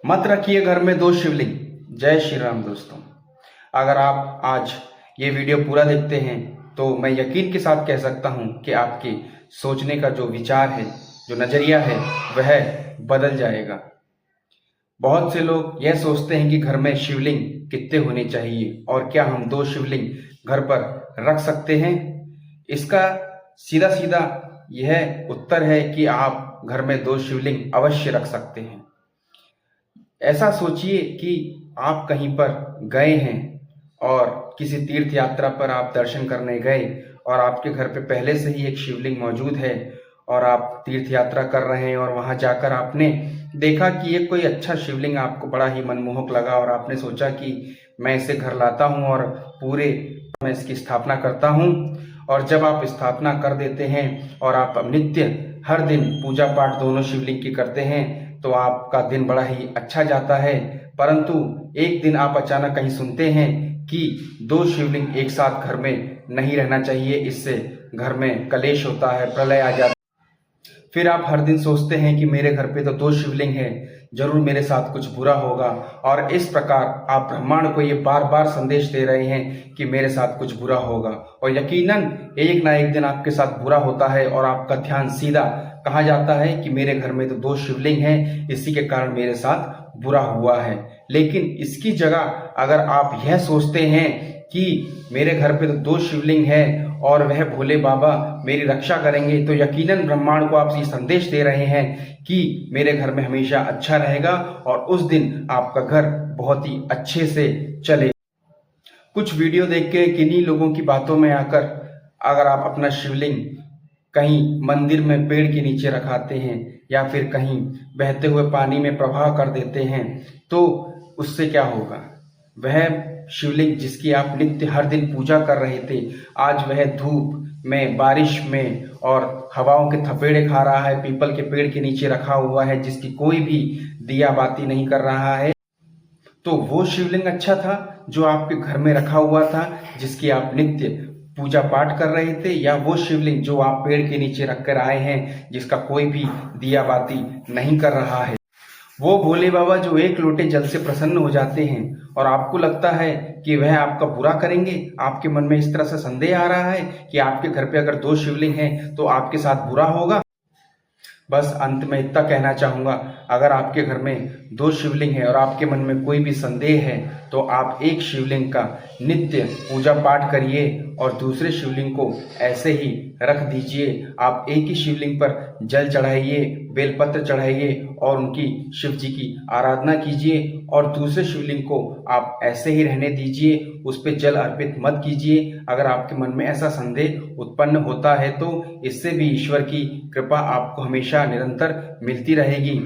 मत रखिए घर में दो शिवलिंग। जय श्री राम दोस्तों। अगर आप आज ये वीडियो पूरा देखते हैं तो मैं यकीन के साथ कह सकता हूं कि आपके सोचने का जो विचार है, जो नजरिया है, वह बदल जाएगा। बहुत से लोग यह सोचते हैं कि घर में शिवलिंग कितने होने चाहिए और क्या हम दो शिवलिंग घर पर रख सकते हैं। इसका सीधा सीधा यह उत्तर है कि आप घर में दो शिवलिंग अवश्य रख सकते हैं। ऐसा सोचिए कि आप कहीं पर गए हैं और किसी तीर्थ यात्रा पर आप दर्शन करने गए और आपके घर पे पहले से ही एक शिवलिंग मौजूद है और आप तीर्थ यात्रा कर रहे हैं और वहां जाकर आपने देखा कि ये कोई अच्छा शिवलिंग आपको बड़ा ही मनमोहक लगा और आपने सोचा कि मैं इसे घर लाता हूं और पूरे मैं इसकी स्थापना करता हूं। और जब आप स्थापना कर देते हैं और आप नित्य हर दिन पूजा पाठ दोनों शिवलिंग की करते हैं तो आपका दिन बड़ा ही अच्छा जाता है। परंतु एक दिन आप अचानक कहीं सुनते हैं कि दो शिवलिंग एक साथ घर में नहीं रहना चाहिए, इससे घर में कलेश होता है, प्रलय आ जाता है। फिर आप हर दिन सोचते हैं कि मेरे घर पे तो दो शिवलिंग है, जरूर मेरे साथ कुछ बुरा होगा। और इस प्रकार आप ब्रह्मांड को ये बार बार संदेश दे रहे हैं कि मेरे साथ कुछ बुरा होगा। और यकीनन एक ना एक दिन आपके साथ बुरा होता है और आपका ध्यान सीधा कहा जाता है कि मेरे घर में तो दो शिवलिंग हैं, इसी के कारण मेरे साथ बुरा हुआ है। लेकिन इसकी जगह अगर आप यह सोचते हैं कि मेरे घर पे तो दो शिवलिंग हैं और वह भोले बाबा मेरी रक्षा करेंगे, तो यकीनन ब्रह्मांड को आप ये संदेश दे रहे हैं कि मेरे घर में हमेशा अच्छा रहेगा और उस दिन आपका घर बहुत ही अच्छे से चले। कुछ वीडियो देख के किन्हीं लोगों की बातों में आकर अगर आप अपना शिवलिंग कहीं मंदिर में पेड़ के नीचे रखाते हैं या फिर कहीं बहते हुए पानी में प्रवाह कर देते हैं तो उससे क्या होगा। वह शिवलिंग जिसकी आप नित्य हर दिन पूजा कर रहे थे, आज वह धूप में, बारिश में और हवाओं के थपेड़े खा रहा है, पीपल के पेड़ के नीचे रखा हुआ है जिसकी कोई भी दिया बाती नहीं कर रहा है। तो वो शिवलिंग अच्छा था जो आपके घर में रखा हुआ था, जिसकी आप नित्य पूजा पाठ कर रहे थे, या वो शिवलिंग जो आप पेड़ के नीचे रखकर आए हैं जिसका कोई भी दिया बाती नहीं कर रहा है। वो भोले बाबा जो एक लोटे जल से प्रसन्न हो जाते हैं और आपको लगता है कि वह आपका बुरा करेंगे। आपके मन में इस तरह से संदेह आ रहा है कि आपके घर पे अगर दो शिवलिंग हैं तो आपके साथ बुरा होगा। बस अंत में इतना कहना चाहूंगा, अगर आपके घर में दो शिवलिंग है और आपके मन में कोई भी संदेह है तो आप एक शिवलिंग का नित्य पूजा पाठ करिए और दूसरे शिवलिंग को ऐसे ही रख दीजिए। आप एक ही शिवलिंग पर जल चढ़ाइए, बेलपत्र चढ़ाइए और उनकी शिव जी की आराधना कीजिए और दूसरे शिवलिंग को आप ऐसे ही रहने दीजिए, उस पर जल अर्पित मत कीजिए। अगर आपके मन में ऐसा संदेह उत्पन्न होता है तो इससे भी ईश्वर की कृपा आपको हमेशा निरंतर मिलती रहेगी।